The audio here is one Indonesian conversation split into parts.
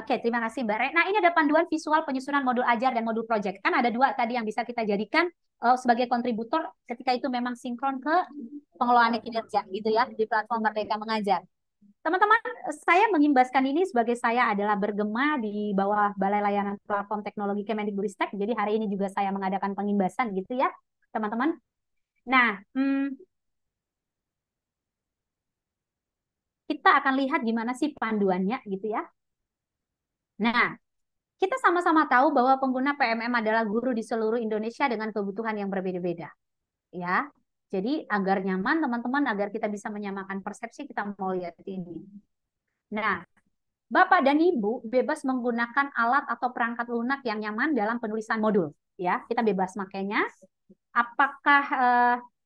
Oke, terima kasih Mbak Re. Nah, ini ada panduan visual penyusunan modul ajar dan modul project. Kan ada dua tadi yang bisa kita jadikan sebagai kontributor ketika itu memang sinkron ke pengelolaan kinerja gitu ya di platform Merdeka Mengajar. Teman-teman, saya mengimbaskan ini sebagai saya adalah bergema di bawah Balai Layanan Platform Teknologi Kemendikbudristek. Jadi hari ini juga saya mengadakan pengimbasan gitu ya, teman-teman. Nah, kita akan lihat gimana sih panduannya gitu ya. Nah, kita sama-sama tahu bahwa pengguna PMM adalah guru di seluruh Indonesia dengan kebutuhan yang berbeda-beda, ya. Jadi agar nyaman teman-teman, agar kita bisa menyamakan persepsi, kita mau lihat ini. Nah, Bapak dan Ibu bebas menggunakan alat atau perangkat lunak yang nyaman dalam penulisan modul, ya. Kita bebas makanya. Apakah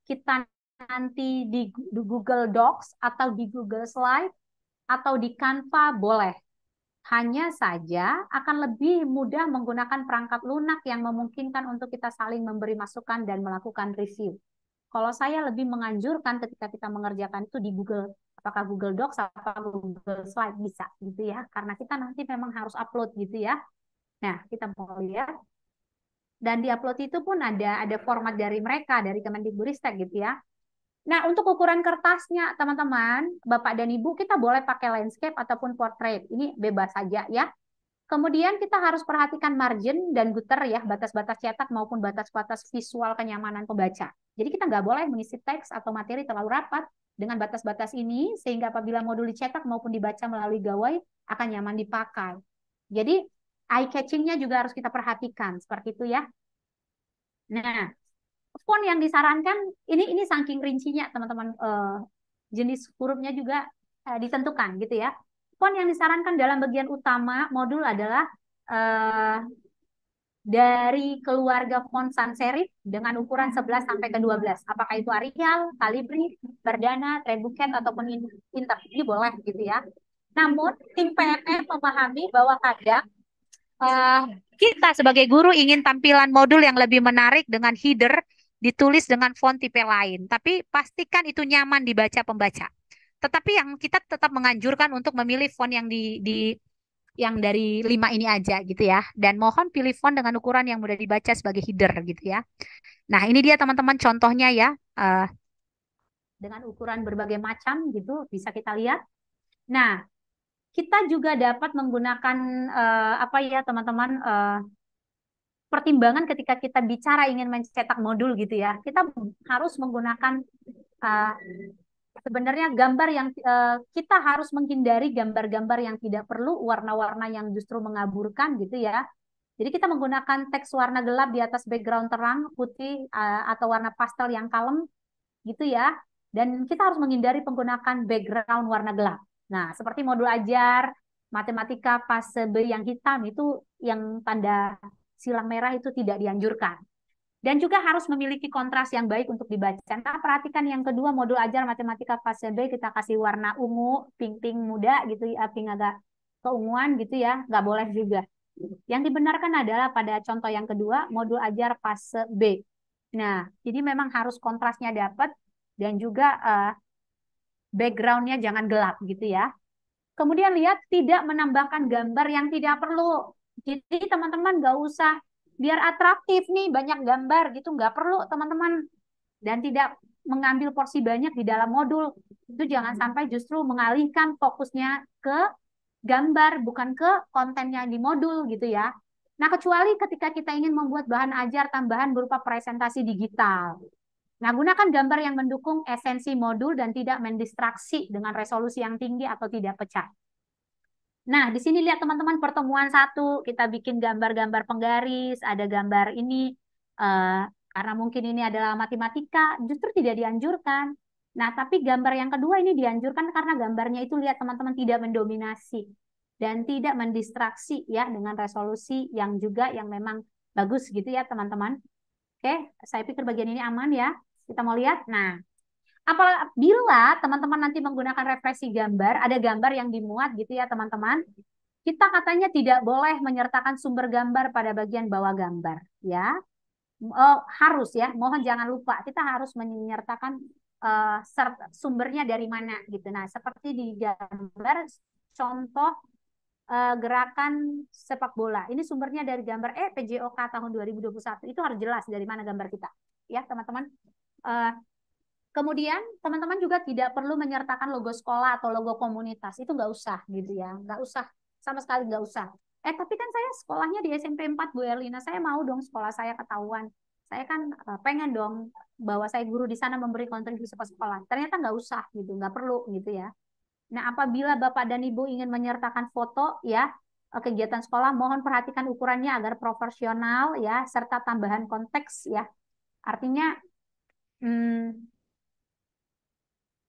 kita nanti di Google Docs atau di Google Slide atau di Canva boleh. Hanya saja akan lebih mudah menggunakan perangkat lunak yang memungkinkan untuk kita saling memberi masukan dan melakukan review. Kalau saya lebih menganjurkan ketika kita mengerjakan itu di Google, apakah Google Docs atau Google Slide bisa gitu ya, karena kita nanti memang harus upload gitu ya. Nah, kita mau lihat dan di upload itu pun ada format dari mereka dari Kemendikbudristek gitu ya. Nah, untuk ukuran kertasnya teman-teman, Bapak dan Ibu kita boleh pakai landscape ataupun portrait. Ini bebas saja ya. Kemudian kita harus perhatikan margin dan gutter ya, batas-batas cetak maupun batas-batas visual kenyamanan pembaca. Jadi kita nggak boleh mengisi teks atau materi terlalu rapat dengan batas-batas ini, sehingga apabila modul dicetak maupun dibaca melalui gawai akan nyaman dipakai. Jadi eye catching-nya juga harus kita perhatikan, seperti itu ya. Nah, font yang disarankan, ini saking rincinya teman-teman, jenis hurufnya juga ditentukan gitu ya. Font yang disarankan dalam bagian utama modul adalah eh, dari keluarga font sans serif dengan ukuran 11 sampai ke 12. Apakah itu Arial, Calibri, Verdana, Trebuchet ataupun Inter. Ini boleh gitu ya. Namun tim PMM memahami bahwa kadang eh, kita sebagai guru ingin tampilan modul yang lebih menarik dengan header ditulis dengan font tipe lain. Tapi pastikan itu nyaman dibaca pembaca. Tetapi yang kita tetap menganjurkan untuk memilih font yang yang dari 5 ini aja gitu ya. Dan mohon pilih font dengan ukuran yang mudah dibaca sebagai header gitu ya. Nah, ini dia teman-teman contohnya ya. Dengan ukuran berbagai macam gitu bisa kita lihat. Nah, kita juga dapat menggunakan apa ya teman-teman, pertimbangan ketika kita bicara ingin mencetak modul gitu ya. Kita harus menggunakan uh, sebenarnya gambar yang kita harus menghindari gambar-gambar yang tidak perlu, warna-warna yang justru mengaburkan gitu ya. Jadi kita menggunakan teks warna gelap di atas background terang, putih atau warna pastel yang kalem gitu ya. Dan kita harus menghindari penggunaan background warna gelap. Nah, seperti modul ajar, matematika fase B yang hitam itu yang tanda silang merah itu tidak dianjurkan. Dan juga harus memiliki kontras yang baik untuk dibaca. Nah, perhatikan yang kedua modul ajar matematika fase B kita kasih warna ungu, pink-pink muda gitu ya, pink agak keunguan gitu ya, nggak boleh juga. Yang dibenarkan adalah pada contoh yang kedua modul ajar fase B. Nah, jadi memang harus kontrasnya dapat dan juga backgroundnya jangan gelap gitu ya. Kemudian lihat tidak menambahkan gambar yang tidak perlu. Jadi teman-teman nggak usah biar atraktif nih banyak gambar gitu, nggak perlu teman-teman. Dan tidak mengambil porsi banyak di dalam modul. Itu jangan sampai justru mengalihkan fokusnya ke gambar bukan ke kontennya di modul gitu ya. Nah, kecuali ketika kita ingin membuat bahan ajar tambahan berupa presentasi digital. Nah, gunakan gambar yang mendukung esensi modul dan tidak mendistraksi dengan resolusi yang tinggi atau tidak pecah. Nah, di sini lihat teman-teman pertemuan satu, kita bikin gambar-gambar penggaris, ada gambar ini, karena mungkin ini adalah matematika, justru tidak dianjurkan. Nah, tapi gambar yang kedua ini dianjurkan karena gambarnya itu lihat teman-teman tidak mendominasi dan tidak mendistraksi ya dengan resolusi yang juga yang memang bagus gitu ya teman-teman. Oke, saya pikir bagian ini aman ya. Kita mau lihat. Nah, apabila teman-teman nanti menggunakan referensi gambar, ada gambar yang dimuat gitu ya teman-teman. Kita katanya tidak boleh menyertakan sumber gambar pada bagian bawah gambar ya. Oh, harus ya, mohon jangan lupa. Kita harus menyertakan sumbernya dari mana gitu. Nah, seperti di gambar contoh gerakan sepak bola. Ini sumbernya dari gambar PJOK tahun 2021. Itu harus jelas dari mana gambar kita. Ya, teman-teman. Eh, Kemudian teman-teman juga tidak perlu menyertakan logo sekolah atau logo komunitas. Itu nggak usah gitu ya. Nggak usah. Sama sekali nggak usah. Tapi kan saya sekolahnya di SMP 4 Bu Erlina. Saya mau dong sekolah saya ketahuan. Saya kan pengen dong bahwa saya guru di sana memberi kontribusi ke sekolah. Ternyata nggak usah gitu. Nggak perlu gitu ya. Nah, apabila Bapak dan Ibu ingin menyertakan foto ya kegiatan sekolah, mohon perhatikan ukurannya agar proporsional ya, serta tambahan konteks ya. Artinya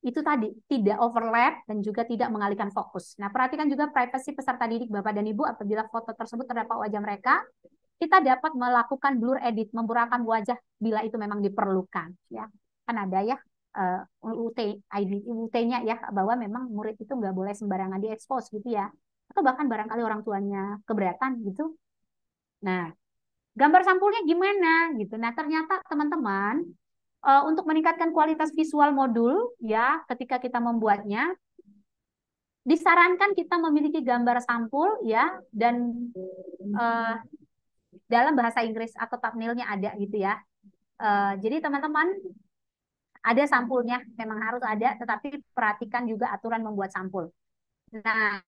itu tadi tidak overlap dan juga tidak mengalihkan fokus. Nah, perhatikan juga privasi peserta didik Bapak dan Ibu apabila foto tersebut terdapat wajah mereka. Kita dapat melakukan blur edit, memburukkan wajah bila itu memang diperlukan. Ya, kan ada ya UT, ID, UT-nya ya bahwa memang murid itu nggak boleh sembarangan diekspos gitu ya. Atau bahkan barangkali orang tuanya keberatan gitu. Nah, gambar sampulnya gimana gitu. Nah, ternyata teman-teman untuk meningkatkan kualitas visual modul ya ketika kita membuatnya disarankan kita memiliki gambar sampul ya dan uh, dalam bahasa Inggris atau thumbnailnya ada gitu ya. Jadi teman-teman ada sampulnya, memang harus ada, tetapi perhatikan juga aturan membuat sampul. Nah,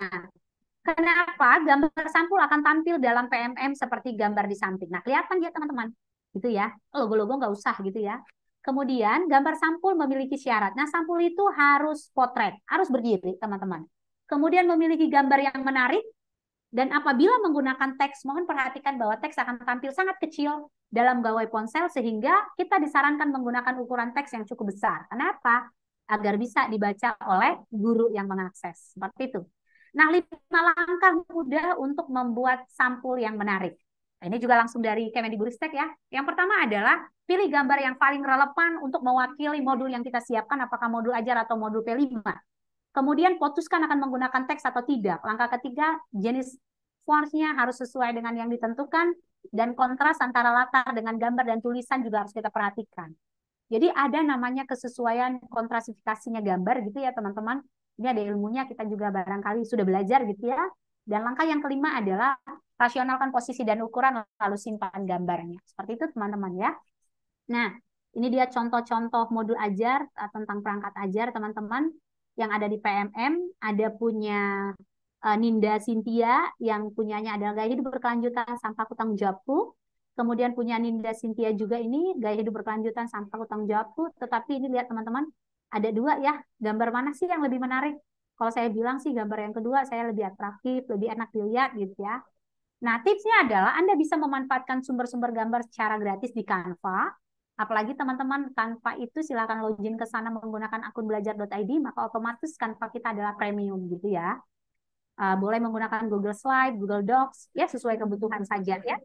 kenapa gambar sampul akan tampil dalam PMM seperti gambar di samping? Nah, kelihatan ya teman-teman, gitu ya. Logo-logo nggak usah gitu ya. Kemudian gambar sampul memiliki syarat. Nah, sampul itu harus potret, harus berdiri teman-teman. Kemudian memiliki gambar yang menarik, dan apabila menggunakan teks, mohon perhatikan bahwa teks akan tampil sangat kecil dalam gawai ponsel sehingga kita disarankan menggunakan ukuran teks yang cukup besar. Kenapa? Agar bisa dibaca oleh guru yang mengakses. Seperti itu. Nah, 5 langkah mudah untuk membuat sampul yang menarik. Ini juga langsung dari Kemendikbudristek ya. Yang pertama adalah pilih gambar yang paling relevan untuk mewakili modul yang kita siapkan, apakah modul ajar atau modul P5. Kemudian putuskan akan menggunakan teks atau tidak. Langkah ketiga, jenis fontsnya harus sesuai dengan yang ditentukan dan kontras antara latar dengan gambar dan tulisan juga harus kita perhatikan. Jadi ada namanya kesesuaian kontrasifikasinya gambar gitu ya teman-teman. Ini ada ilmunya, kita juga barangkali sudah belajar gitu ya. Dan langkah yang kelima adalah rasionalkan posisi dan ukuran lalu simpan gambarnya. Seperti itu teman-teman ya. Nah, ini dia contoh-contoh modul ajar tentang perangkat ajar teman-teman yang ada di PMM. Ada punya Ninda Cynthia yang punyanya adalah gaya hidup berkelanjutan sampah tanggung jawabku. Kemudian punya Ninda Cynthia juga ini gaya hidup berkelanjutan sampah tanggung jawabku. Tetapi ini lihat teman-teman, ada dua ya. Gambar mana sih yang lebih menarik? Kalau saya bilang sih gambar yang kedua saya lebih atraktif, lebih enak dilihat gitu ya. Nah, tipsnya adalah Anda bisa memanfaatkan sumber-sumber gambar secara gratis di Canva. Apalagi teman-teman Canva itu silakan login ke sana menggunakan akun belajar.id, maka otomatis Canva kita adalah premium gitu ya. Boleh menggunakan Google Slide, Google Docs, ya sesuai kebutuhan saja ya.